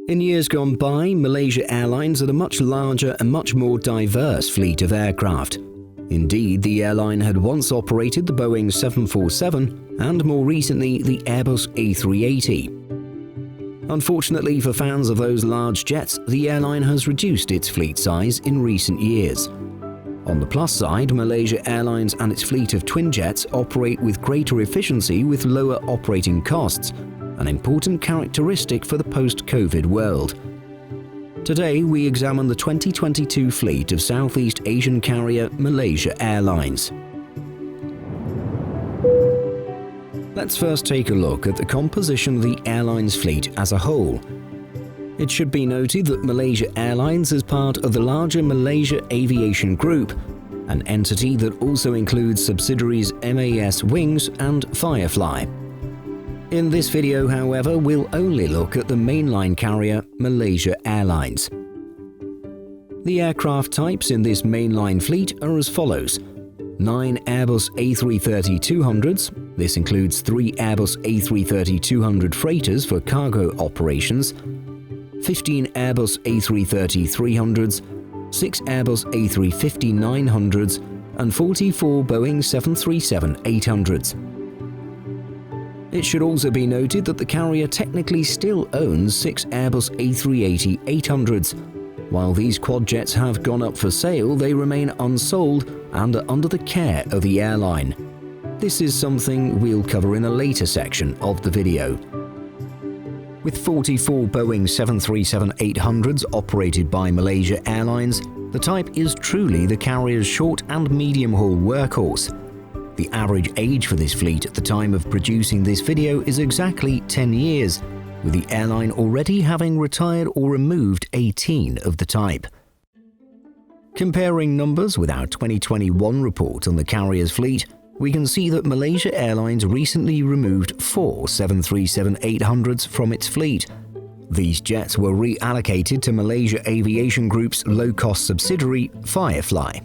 In years gone by, Malaysia Airlines had a much larger and much more diverse fleet of aircraft. Indeed, the airline had once operated the Boeing 747 and more recently the Airbus A380. Unfortunately for fans of those large jets, the airline has reduced its fleet size in recent years. On the plus side, Malaysia Airlines and its fleet of twinjets operate with greater efficiency with lower operating costs, an important characteristic for the post-COVID world. Today, we examine the 2022 fleet of Southeast Asian carrier Malaysia Airlines. Let's first take a look at the composition of the airline's fleet as a whole. It should be noted that Malaysia Airlines is part of the larger Malaysia Aviation Group, an entity that also includes subsidiaries MAS Wings and Firefly. In this video, however, we'll only look at the mainline carrier Malaysia Airlines. The aircraft types in this mainline fleet are as follows: 9 Airbus A330-200s, this includes 3 Airbus A330-200 freighters for cargo operations, 15 Airbus A330-300s, 6 Airbus A350-900s, and 44 Boeing 737-800s. It should also be noted that the carrier technically still owns 6 Airbus A380-800s. While these quadjets have gone up for sale, they remain unsold and are under the care of the airline. This is something we'll cover in a later section of the video. With 44 Boeing 737-800s operated by Malaysia Airlines, the type is truly the carrier's short and medium-haul workhorse. The average age for this fleet at the time of producing this video is exactly 10 years, with the airline already having retired or removed 18 of the type. Comparing numbers with our 2021 report on the carrier's fleet, we can see that Malaysia Airlines recently removed 4 737-800s from its fleet. These jets were reallocated to Malaysia Aviation Group's low-cost subsidiary, Firefly.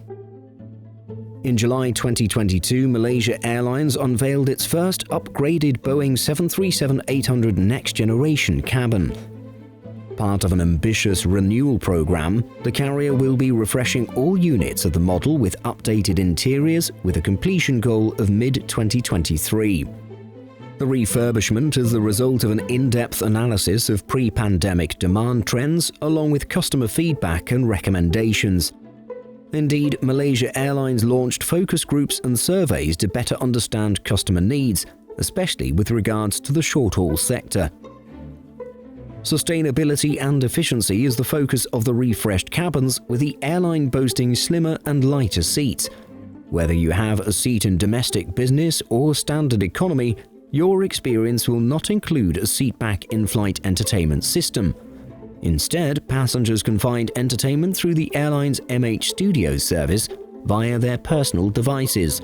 In July 2022, Malaysia Airlines unveiled its first upgraded Boeing 737-800 next-generation cabin. Part of an ambitious renewal program, the carrier will be refreshing all units of the model with updated interiors with a completion goal of mid-2023. The refurbishment is the result of an in-depth analysis of pre-pandemic demand trends along with customer feedback and recommendations. Indeed, Malaysia Airlines launched focus groups and surveys to better understand customer needs, especially with regards to the short-haul sector. Sustainability and efficiency is the focus of the refreshed cabins, with the airline boasting slimmer and lighter seats. Whether you have a seat in domestic business or standard economy, your experience will not include a seatback in-flight entertainment system. Instead, passengers can find entertainment through the airline's MH Studios service via their personal devices.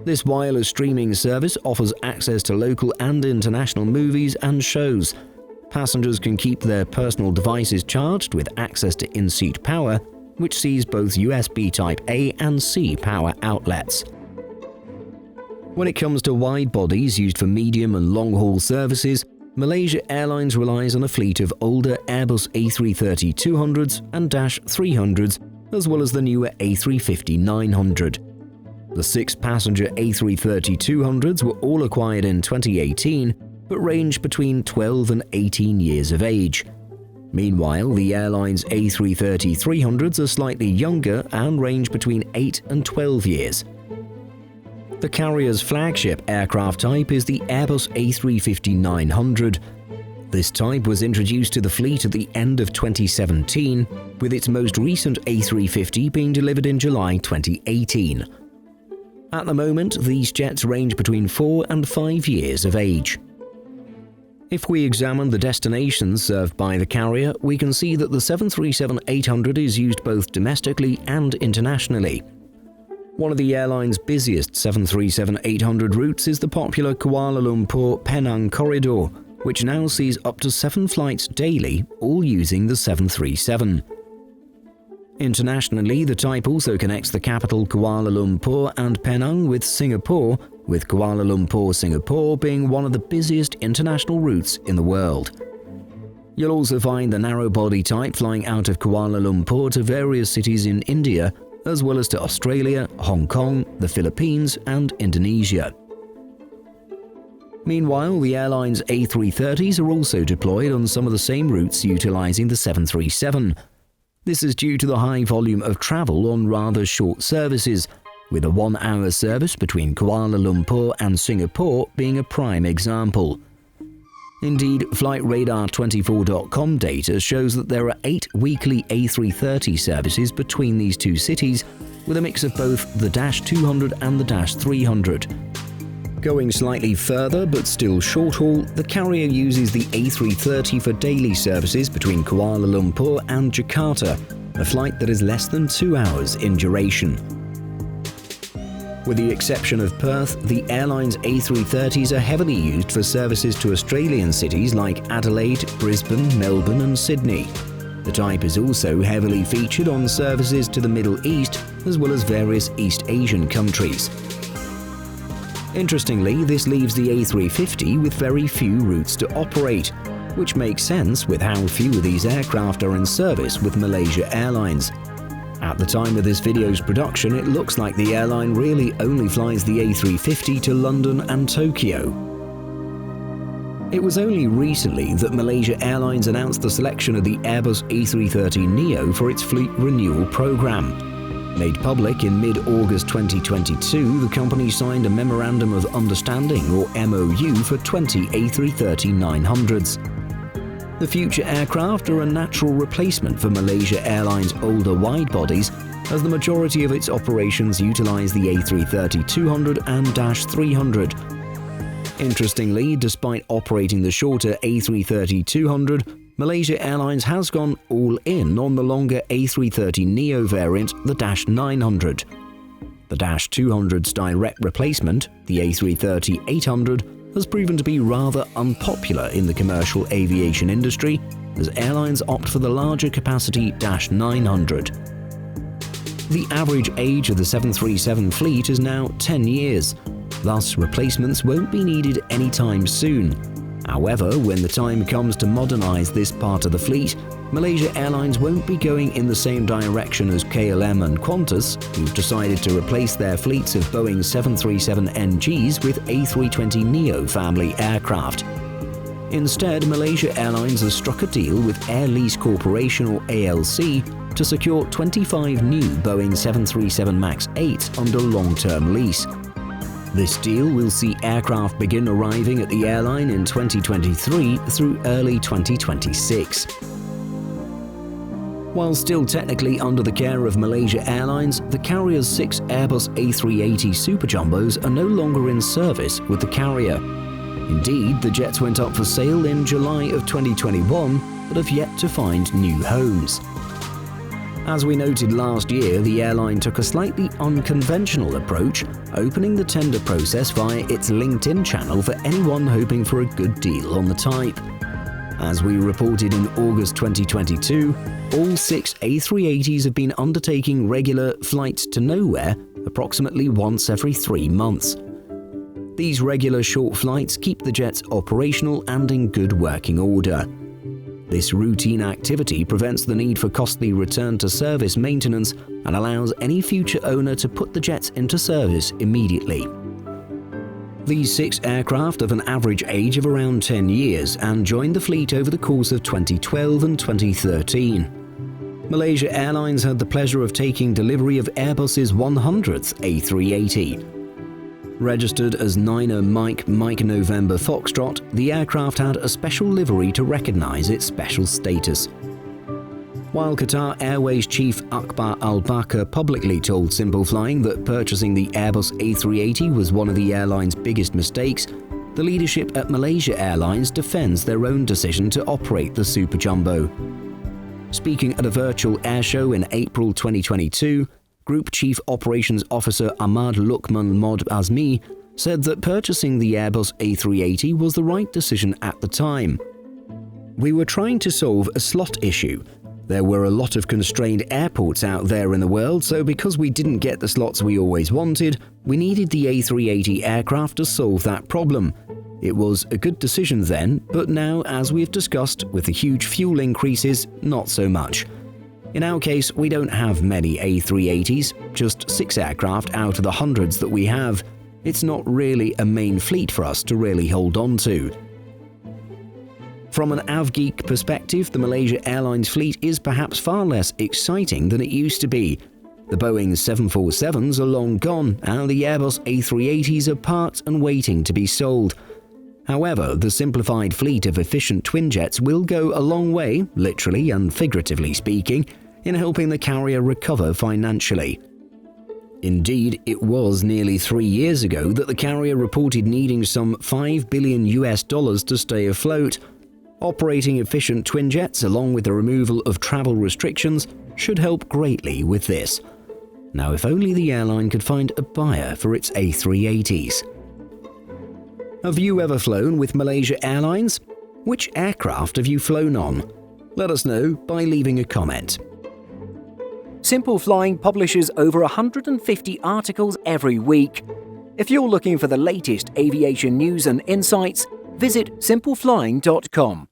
This wireless streaming service offers access to local and international movies and shows. Passengers can keep their personal devices charged with access to in-seat power, which sees both USB Type A and C power outlets. When it comes to wide bodies used for medium and long-haul services, Malaysia Airlines relies on a fleet of older Airbus A330-200s and -300s, as well as the newer A350-900. The 6-passenger A330-200s were all acquired in 2018, but range between 12 and 18 years of age. Meanwhile, the airline's A330-300s are slightly younger and range between 8 and 12 years. The carrier's flagship aircraft type is the Airbus A350-900. This type was introduced to the fleet at the end of 2017, with its most recent A350 being delivered in July 2018. At the moment, these jets range between 4 and 5 years of age. If we examine the destinations served by the carrier, we can see that the 737-800 is used both domestically and internationally. One of the airline's busiest 737-800 routes is the popular Kuala Lumpur-Penang corridor, which now sees up to 7 flights daily, all using the 737. Internationally, the type also connects the capital Kuala Lumpur and Penang with Singapore, with Kuala Lumpur-Singapore being one of the busiest international routes in the world. You'll also find the narrow-body type flying out of Kuala Lumpur to various cities in India, as well as to Australia, Hong Kong, the Philippines, and Indonesia. Meanwhile, the airline's A330s are also deployed on some of the same routes utilizing the 737. This is due to the high volume of travel on rather short services, with a 1-hour service between Kuala Lumpur and Singapore being a prime example. Indeed, FlightRadar24.com data shows that there are 8 weekly A330 services between these two cities, with a mix of both the -200 and the -300. Going slightly further but still short haul, the carrier uses the A330 for daily services between Kuala Lumpur and Jakarta, a flight that is less than 2 hours in duration. With the exception of Perth, the airline's A330s are heavily used for services to Australian cities like Adelaide, Brisbane, Melbourne and Sydney. The type is also heavily featured on services to the Middle East as well as various East Asian countries. Interestingly, this leaves the A350 with very few routes to operate, which makes sense with how few of these aircraft are in service with Malaysia Airlines. At the time of this video's production, it looks like the airline really only flies the A350 to London and Tokyo. It was only recently that Malaysia Airlines announced the selection of the Airbus A330 Neo for its fleet renewal program. Made public in mid-August 2022, the company signed a Memorandum of Understanding, or MOU, for 20 A330-200s. The future aircraft are a natural replacement for Malaysia Airlines' older wide-bodies, as the majority of its operations utilize the A330-200 and -300. Interestingly, despite operating the shorter A330-200, Malaysia Airlines has gone all in on the longer A330 Neo variant, the -900. The -200's direct replacement, the A330-800, has proven to be rather unpopular in the commercial aviation industry, as airlines opt for the larger capacity -900. The average age of the 737 fleet is now 10 years, thus replacements won't be needed anytime soon. However, when the time comes to modernize this part of the fleet, Malaysia Airlines won't be going in the same direction as KLM and Qantas, who've decided to replace their fleets of Boeing 737NGs with A320 Neo family aircraft. Instead, Malaysia Airlines has struck a deal with Air Lease Corporation, or ALC, to secure 25 new Boeing 737 MAX 8 under long-term lease. This deal will see aircraft begin arriving at the airline in 2023 through early 2026. While still technically under the care of Malaysia Airlines, the carrier's 6 Airbus A380 Super Jumbos are no longer in service with the carrier. Indeed, the jets went up for sale in July of 2021, but have yet to find new homes. As we noted last year, the airline took a slightly unconventional approach, opening the tender process via its LinkedIn channel for anyone hoping for a good deal on the type. As we reported in August 2022, all 6 A380s have been undertaking regular flights to nowhere approximately once every 3 months. These regular short flights keep the jets operational and in good working order. This routine activity prevents the need for costly return-to-service maintenance and allows any future owner to put the jets into service immediately. These 6 aircraft have an average age of around 10 years and joined the fleet over the course of 2012 and 2013. Malaysia Airlines had the pleasure of taking delivery of Airbus's 100th A380. Registered as Niner Mike November Foxtrot, the aircraft had a special livery to recognize its special status. While Qatar Airways chief Akbar Al-Bakr publicly told Simple Flying that purchasing the Airbus A380 was one of the airline's biggest mistakes, the leadership at Malaysia Airlines defends their own decision to operate the Super Jumbo. Speaking at a virtual airshow in April 2022, Group Chief Operations Officer Ahmad Luqman Mod Azmi said that purchasing the Airbus A380 was the right decision at the time. "We were trying to solve a slot issue. There were a lot of constrained airports out there in the world, so because we didn't get the slots we always wanted, we needed the A380 aircraft to solve that problem. It was a good decision then, but now, as we've discussed, with the huge fuel increases, not so much. In our case, we don't have many A380s, just 6 aircraft out of the hundreds that we have. It's not really a main fleet for us to really hold on to. From an AvGeek perspective, the Malaysia Airlines fleet is perhaps far less exciting than it used to be. The Boeing 747s are long gone, and the Airbus A380s are parked and waiting to be sold. However, the simplified fleet of efficient twinjets will go a long way, literally and figuratively speaking, in helping the carrier recover financially. Indeed, it was nearly 3 years ago that the carrier reported needing some $5 billion to stay afloat. Operating efficient twinjets, along with the removal of travel restrictions, should help greatly with this. Now, if only the airline could find a buyer for its A380s. Have you ever flown with Malaysia Airlines? Which aircraft have you flown on? Let us know by leaving a comment. Simple Flying publishes over 150 articles every week. If you're looking for the latest aviation news and insights, visit simpleflying.com.